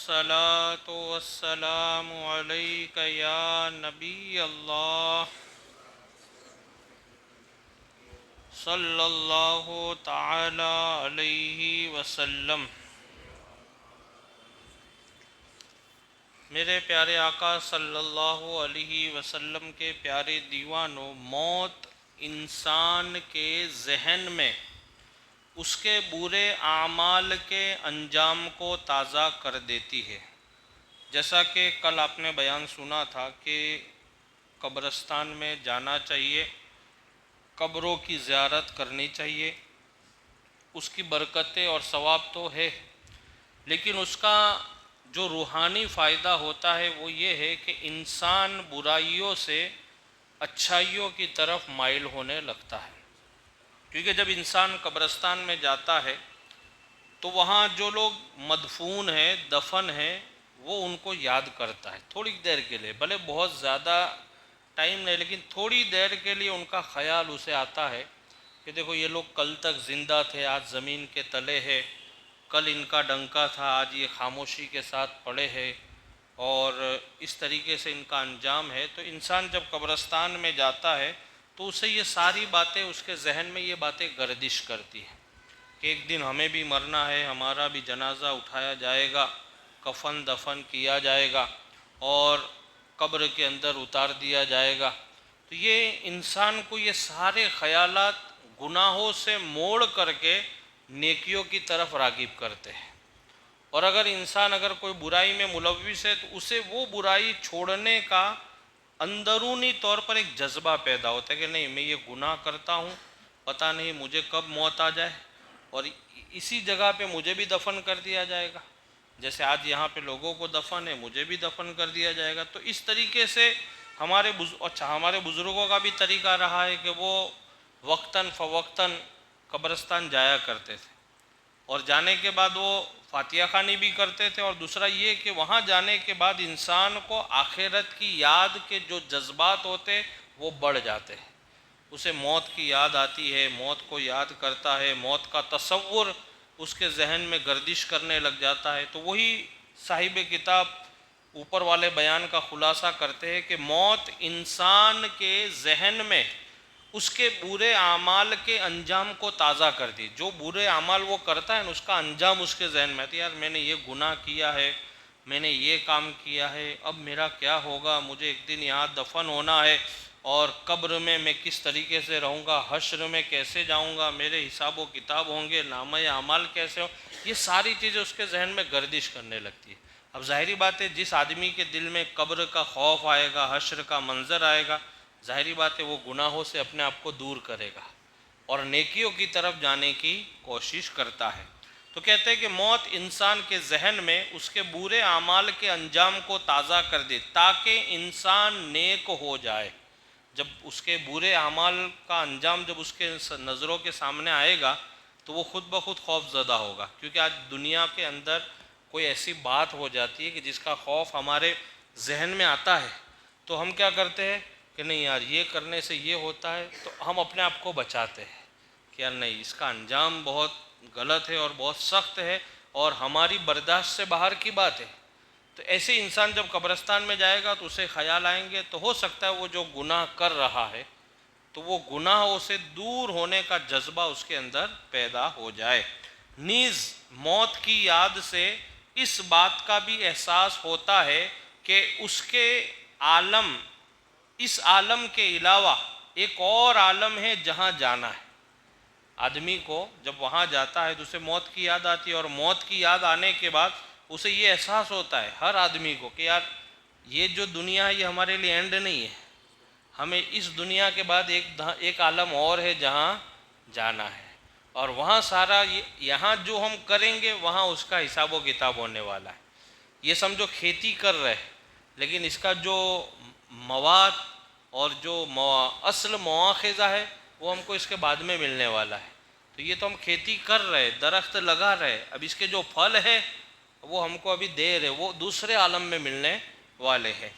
الصلاة والسلام عليك يا نبي الله صلى الله تعالى عليه وسلم۔ میرے پیارے آقا صلی اللہ علیہ وسلم کے پیارے دیوانوں، موت انسان کے ذہن میں اس کے برے اعمال کے انجام کو تازہ کر دیتی ہے۔ جیسا کہ کل آپ نے بیان سنا تھا کہ قبرستان میں جانا چاہیے، قبروں کی زیارت کرنی چاہیے، اس کی برکتیں اور ثواب تو ہے، لیکن اس کا جو روحانی فائدہ ہوتا ہے وہ یہ ہے کہ انسان برائیوں سے اچھائیوں کی طرف مائل ہونے لگتا ہے۔ کیونکہ جب انسان قبرستان میں جاتا ہے تو وہاں جو لوگ مدفون ہیں، دفن ہیں، وہ ان کو یاد کرتا ہے تھوڑی دیر کے لیے، بھلے بہت زیادہ ٹائم نہیں، لیکن تھوڑی دیر کے لیے ان کا خیال اسے آتا ہے کہ دیکھو یہ لوگ کل تک زندہ تھے، آج زمین کے تلے ہے، کل ان کا ڈنکا تھا، آج یہ خاموشی کے ساتھ پڑے ہیں، اور اس طریقے سے ان کا انجام ہے۔ تو انسان جب قبرستان میں جاتا ہے تو اسے یہ ساری باتیں، اس کے ذہن میں یہ باتیں گردش کرتی ہیں کہ ایک دن ہمیں بھی مرنا ہے، ہمارا بھی جنازہ اٹھایا جائے گا، کفن دفن کیا جائے گا اور قبر کے اندر اتار دیا جائے گا۔ تو یہ انسان کو یہ سارے خیالات گناہوں سے موڑ کر کے نیکیوں کی طرف راغب کرتے ہیں، اور اگر انسان کوئی برائی میں ملوث ہے تو اسے وہ برائی چھوڑنے کا اندرونی طور پر ایک جذبہ پیدا ہوتا ہے کہ نہیں، میں یہ گناہ کرتا ہوں، پتہ نہیں مجھے کب موت آ جائے اور اسی جگہ پہ مجھے بھی دفن کر دیا جائے گا، جیسے آج یہاں پہ لوگوں کو دفن ہے، مجھے بھی دفن کر دیا جائے گا۔ تو اس طریقے سے ہمارے بزرگوں کا بھی طریقہ رہا ہے کہ وہ وقتاً فوقتاً قبرستان جایا کرتے تھے، اور جانے کے بعد وہ فاتحہ خوانی بھی کرتے تھے، اور دوسرا یہ کہ وہاں جانے کے بعد انسان کو آخرت کی یاد کے جو جذبات ہوتے وہ بڑھ جاتے ہیں، اسے موت کی یاد آتی ہے، موت کو یاد کرتا ہے، موت کا تصور اس کے ذہن میں گردش کرنے لگ جاتا ہے۔ تو وہی صاحب کتاب اوپر والے بیان کا خلاصہ کرتے ہیں کہ موت انسان کے ذہن میں اس کے برے اعمال کے انجام کو تازہ کر دی۔ جو برے اعمال وہ کرتا ہے اس کا انجام اس کے ذہن میں آتی ہے، یار میں نے یہ گناہ کیا ہے، میں نے یہ کام کیا ہے، اب میرا کیا ہوگا، مجھے ایک دن یہاں دفن ہونا ہے، اور قبر میں کس طریقے سے رہوں گا، حشر میں کیسے جاؤں گا، میرے حساب و کتاب ہوں گے، نامہ اعمال کیسے ہوں، یہ ساری چیزیں اس کے ذہن میں گردش کرنے لگتی ہے۔ اب ظاہری بات ہے جس آدمی کے دل میں قبر کا خوف آئے گا، حشر کا منظر آئے گا، ظاہری بات ہے وہ گناہوں سے اپنے آپ کو دور کرے گا اور نیکیوں کی طرف جانے کی کوشش کرتا ہے۔ تو کہتے ہیں کہ موت انسان کے ذہن میں اس کے برے اعمال کے انجام کو تازہ کر دے تاکہ انسان نیک ہو جائے۔ جب اس کے برے اعمال کا انجام جب اس کے نظروں کے سامنے آئے گا تو وہ خود بخود خوف زدہ ہوگا، کیونکہ آج دنیا کے اندر کوئی ایسی بات ہو جاتی ہے کہ جس کا خوف ہمارے ذہن میں آتا ہے تو ہم کیا کرتے ہیں کہ نہیں یار یہ کرنے سے یہ ہوتا ہے، تو ہم اپنے آپ کو بچاتے ہیں کہ یار نہیں، اس کا انجام بہت غلط ہے اور بہت سخت ہے اور ہماری برداشت سے باہر کی بات ہے۔ تو ایسے انسان جب قبرستان میں جائے گا تو اسے خیال آئیں گے، تو ہو سکتا ہے وہ جو گناہ کر رہا ہے تو وہ گناہوں سے دور ہونے کا جذبہ اس کے اندر پیدا ہو جائے۔ نیز موت کی یاد سے اس بات کا بھی احساس ہوتا ہے کہ اس کے عالم، اس عالم کے علاوہ ایک اور عالم ہے جہاں جانا ہے۔ آدمی کو جب وہاں جاتا ہے تو اسے موت کی یاد آتی ہے، اور موت کی یاد آنے کے بعد اسے یہ احساس ہوتا ہے ہر آدمی کو کہ یار یہ جو دنیا ہے یہ ہمارے لیے اینڈ نہیں ہے، ہمیں اس دنیا کے بعد ایک عالم اور ہے جہاں جانا ہے، اور وہاں سارا یہاں جو ہم کریں گے وہاں اس کا حساب و کتاب ہونے والا ہے۔ یہ سمجھو کھیتی کر رہے لیکن اس کا جو مواد اور جو اصل مواخذہ ہے وہ ہم کو اس کے بعد میں ملنے والا ہے۔ تو یہ تو ہم کھیتی کر رہے، درخت لگا رہے، اب اس کے جو پھل ہے وہ ہم کو ابھی دے رہے، وہ دوسرے عالم میں ملنے والے ہیں۔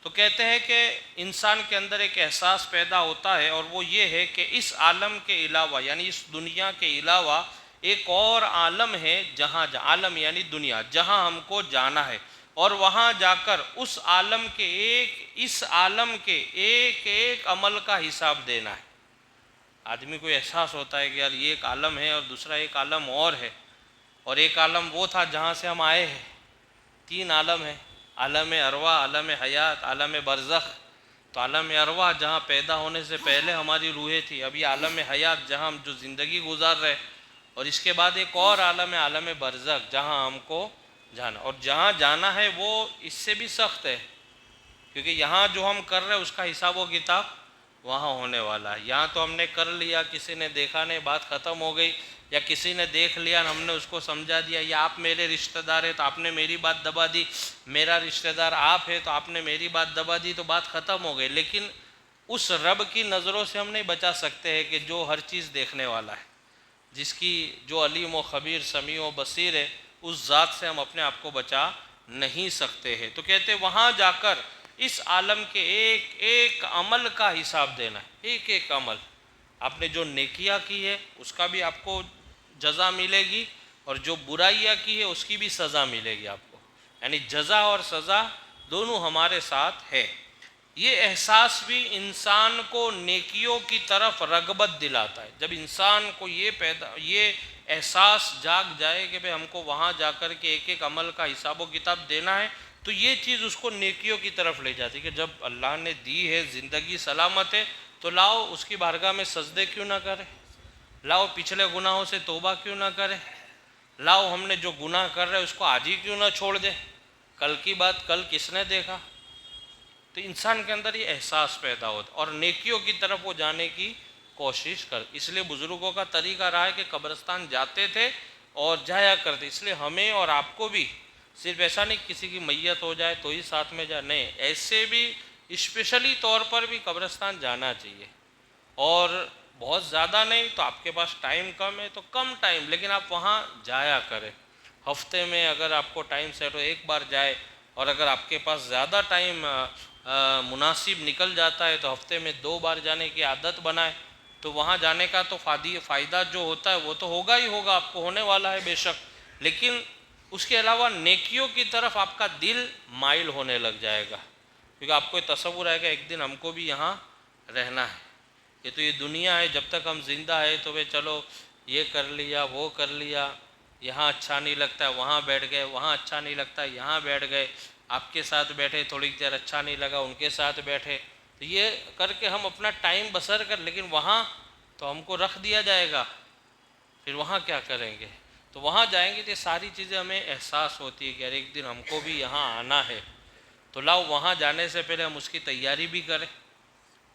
تو کہتے ہیں کہ انسان کے اندر ایک احساس پیدا ہوتا ہے، اور وہ یہ ہے کہ اس عالم کے علاوہ یعنی اس دنیا کے علاوہ ایک اور عالم ہے جہاں عالم یعنی دنیا جہاں ہم کو جانا ہے، اور وہاں جا کر اس عالم کے اس عالم کے ایک ایک عمل کا حساب دینا ہے۔ آدمی کو احساس ہوتا ہے کہ یار یہ ایک عالم ہے اور دوسرا ایک عالم اور ہے، اور ایک عالم وہ تھا جہاں سے ہم آئے ہیں۔ تین عالم ہیں، عالم ارواح، عالم حیات، عالم برزخ۔ تو عالم ارواح جہاں پیدا ہونے سے پہلے ہماری روحیں تھی، ابھی عالم حیات جہاں ہم جو زندگی گزار رہے، اور اس کے بعد ایک اور عالم ہے عالم برزخ جہاں ہم کو جانا، اور جہاں جانا ہے وہ اس سے بھی سخت ہے، کیونکہ یہاں جو ہم کر رہے ہیں اس کا حساب و کتاب وہاں ہونے والا ہے۔ یہاں تو ہم نے کر لیا، کسی نے دیکھا نہیں، بات ختم ہو گئی، یا کسی نے دیکھ لیا ہم نے اس کو سمجھا دیا، یا آپ میرے رشتہ دار ہیں تو آپ نے میری بات دبا دی، میرا رشتہ دار آپ ہے تو آپ نے میری بات دبا دی، تو بات ختم ہو گئی۔ لیکن اس رب کی نظروں سے ہم نہیں بچا سکتے ہیں کہ جو ہر چیز دیکھنے والا ہے، جس کی جو علیم و خبیر سمیع و بصیر ہے، اس ذات سے ہم اپنے آپ کو بچا نہیں سکتے ہیں۔ تو کہتے وہاں جا کر اس عالم کے ایک ایک عمل کا حساب دینا ہے، ایک ایک عمل۔ آپ نے جو نیکیاں کی ہے اس کا بھی آپ کو جزا ملے گی، اور جو برائیاں کی ہے اس کی بھی سزا ملے گی آپ کو، یعنی جزا اور سزا دونوں ہمارے ساتھ ہے۔ یہ احساس بھی انسان کو نیکیوں کی طرف رغبت دلاتا ہے۔ جب انسان کو یہ احساس جاگ جائے کہ ہم کو وہاں جا کر کے ایک ایک عمل کا حساب و کتاب دینا ہے، تو یہ چیز اس کو نیکیوں کی طرف لے جاتی ہے کہ جب اللہ نے دی ہے، زندگی سلامت ہے، تو لاؤ اس کی بارگاہ میں سجدے کیوں نہ کرے، لاؤ پچھلے گناہوں سے توبہ کیوں نہ کرے، لاؤ ہم نے جو گناہ کر رہے اس کو آج ہی کیوں نہ چھوڑ دے، کل کی بات کل کس نے دیکھا۔ تو انسان کے اندر یہ احساس پیدا ہوتا اور نیکیوں کی طرف وہ جانے کی کوشش کر۔ اس لیے بزرگوں کا طریقہ رہا ہے کہ قبرستان جاتے تھے اور جایا کرتے، اس لیے ہمیں اور آپ کو بھی صرف ایسا نہیں کسی کی میت ہو جائے تو ہی ساتھ میں جائے، نہیں، ایسے بھی اسپیشلی طور پر بھی قبرستان جانا چاہیے، اور بہت زیادہ نہیں تو آپ کے پاس ٹائم کم ہے تو کم ٹائم، لیکن آپ وہاں جایا کریں۔ ہفتے میں اگر آپ کو ٹائم سیٹ ہو ایک بار جائے، اور اگر آپ کے پاس زیادہ ٹائم مناسب نکل جاتا ہے تو ہفتے میں 2 بار جانے کی عادت بنائے، تو وہاں جانے کا تو فائدہ جو ہوتا ہے وہ تو ہوگا ہی ہوگا، آپ کو ہونے والا ہے بے شک، لیکن اس کے علاوہ نیکیوں کی طرف آپ کا دل مائل ہونے لگ جائے گا، کیونکہ آپ کو یہ تصور آئے گا ایک دن ہم کو بھی یہاں رہنا ہے، یہ تو یہ دنیا ہے، جب تک ہم زندہ ہے تو چلو یہ کر لیا وہ کر لیا، یہاں اچھا نہیں لگتا ہے وہاں بیٹھ گئے، وہاں اچھا نہیں لگتا ہے یہاں بیٹھ گئے، آپ کے ساتھ بیٹھے تھوڑی دیر اچھا نہیں لگا ان کے ساتھ بیٹھے، تو یہ کر کے ہم اپنا ٹائم بسر کر، لیکن وہاں تو ہم کو رکھ دیا جائے گا، پھر وہاں کیا کریں گے؟ تو وہاں جائیں گے تو یہ ساری چیزیں ہمیں احساس ہوتی ہے کہ یار ایک دن ہم کو بھی یہاں آنا ہے، تو لاؤ وہاں جانے سے پہلے ہم اس کی تیاری بھی کریں،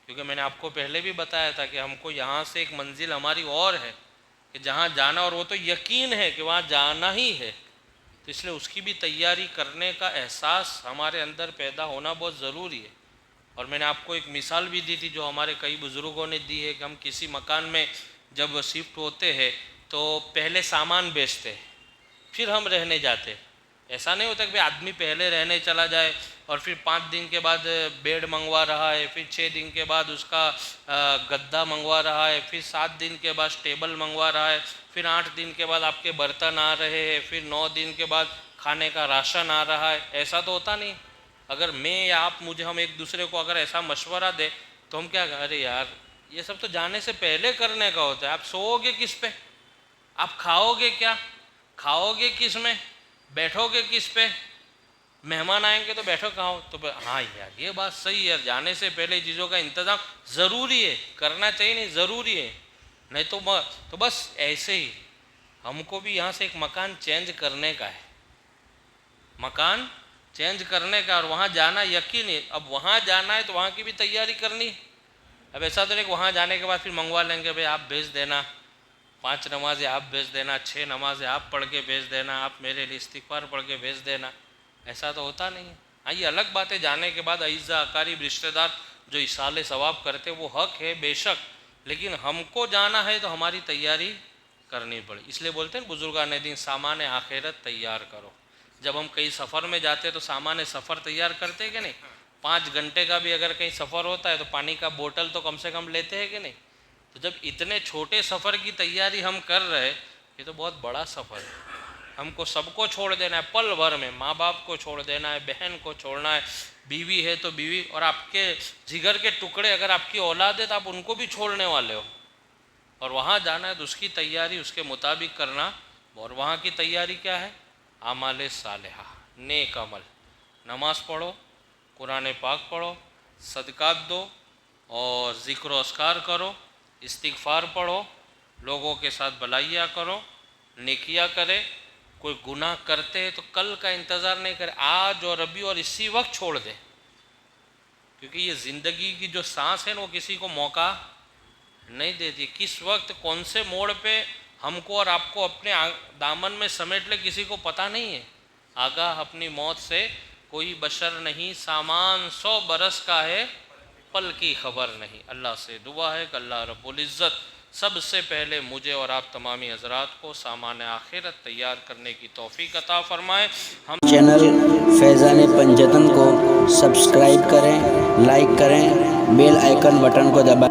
کیونکہ میں نے آپ کو پہلے بھی بتایا تھا کہ ہم کو یہاں سے ایک منزل ہماری اور ہے کہ جہاں جانا، اور وہ تو یقین ہے کہ وہاں جانا ہی ہے، تو اس لیے اس کی بھی تیاری کرنے کا احساس ہمارے اندر پیدا ہونا بہت ضروری ہے۔ اور میں نے آپ کو ایک مثال بھی دی تھی جو ہمارے کئی بزرگوں نے دی ہے کہ ہم کسی مکان میں جب شفٹ ہوتے ہیں تو پہلے سامان بیچتے پھر ہم رہنے جاتے، ایسا نہیں ہوتا کہ آدمی پہلے رہنے چلا جائے اور پھر 5 دن کے بعد بیڈ منگوا رہا ہے، پھر 6 دن کے بعد اس کا گدا منگوا رہا ہے، پھر 7 دن کے بعد ٹیبل منگوا رہا ہے، پھر 8 دن کے بعد آپ کے برتن آ رہے ہیں، پھر 9 دن کے بعد کھانے کا راشن آ رہا ہے، ایسا تو ہوتا نہیں۔ اگر میں یا آپ ہم ایک دوسرے کو اگر ایسا مشورہ دیں تو ہم کیا کہیں، ارے یار یہ سب تو جانے سے پہلے کرنے کا ہوتا ہے، آپ سوؤ گے کس پہ، آپ کھاؤ گے کیا، کھاؤ گے کس میں، بیٹھو گے کس پہ، مہمان آئیں گے تو بیٹھو کھاؤ، تو ہاں یار یہ بات صحیح ہے، جانے سے پہلے چیزوں کا انتظام ضروری ہے، کرنا چاہیے، نہیں ضروری ہے، نہیں تو بس ایسے ہی ہم کو بھی یہاں سے ایک مکان چینج کرنے کا ہے، مکان چینج کرنے کا، اور وہاں جانا یقین ہے، اب وہاں جانا ہے تو وہاں کی بھی تیاری کرنی، اب ایسا تو نہیں کہ وہاں جانے کے بعد پھر منگوا لیں گے بھائی آپ بھیج دینا، 5 نمازیں آپ بھیج دینا، 6 نمازیں آپ پڑھ کے بھیج دینا، آپ میرے لیے استغفار پڑھ کے بھیج دینا، ایسا تو ہوتا نہیں ہے۔ ہاں یہ الگ بات ہے، جانے کے بعد اعزا اقارب رشتہ دار جو ایصال ثواب کرتے وہ حق ہے بے شک، لیکن ہم کو جانا ہے تو ہماری تیاری کرنی پڑے، اس لیے بولتے ہیں بزرگان دین سامان آخرت تیار کرو۔ جب ہم کئی سفر میں جاتے تو سامان سفر تیار کرتے کہ نہیں، 5 گھنٹے کا بھی اگر کہیں سفر ہوتا ہے تو پانی کا بوتل تو کم سے کم لیتے ہیں کہ نہیں، تو جب اتنے چھوٹے سفر کی تیاری ہم کر رہے یہ تو بہت بڑا سفر ہے. ہم کو سب کو چھوڑ دینا ہے پل بھر میں. ماں باپ کو چھوڑ دینا ہے, بہن کو چھوڑنا ہے, بیوی ہے تو بیوی, اور آپ کے جگر کے ٹکڑے اگر آپ کی اولاد ہے تو آپ ان کو بھی چھوڑنے والے ہو, اور وہاں جانا ہے تو اس کی تیاری اس کے مطابق کرنا. اور وہاں کی تیاری کیا ہے؟ اعمال صالحہ, نیک عمل. نماز پڑھو, قرآن پاک پڑھو, صدقات دو, اور ذکر و اذکار کرو, استغفار پڑھو, لوگوں کے ساتھ بھلائیاں کرو, نیکیاں کرے. کوئی گناہ کرتے ہیں تو کل کا انتظار نہیں کرے, آج اور ابھی اور اسی وقت چھوڑ دے, کیونکہ یہ زندگی کی جو سانس ہے نا وہ کسی کو موقع نہیں دیتی. کس وقت کون سے موڑ پہ ہم کو اور آپ کو اپنے دامن میں سمیٹ لے کسی کو پتہ نہیں ہے. آگاہ اپنی موت سے کوئی بشر نہیں, سامان 100 برس کا ہے پل کی خبر نہیں. اللہ سے دعا ہے کہ اللہ رب العزت سب سے پہلے مجھے اور آپ تمامی حضرات کو سامان آخرت تیار کرنے کی توفیق عطا فرمائے. ہم چینل فیضان پنجتن کو سبسکرائب کریں, لائک کریں, بیل آئیکن بٹن کو دبائیں.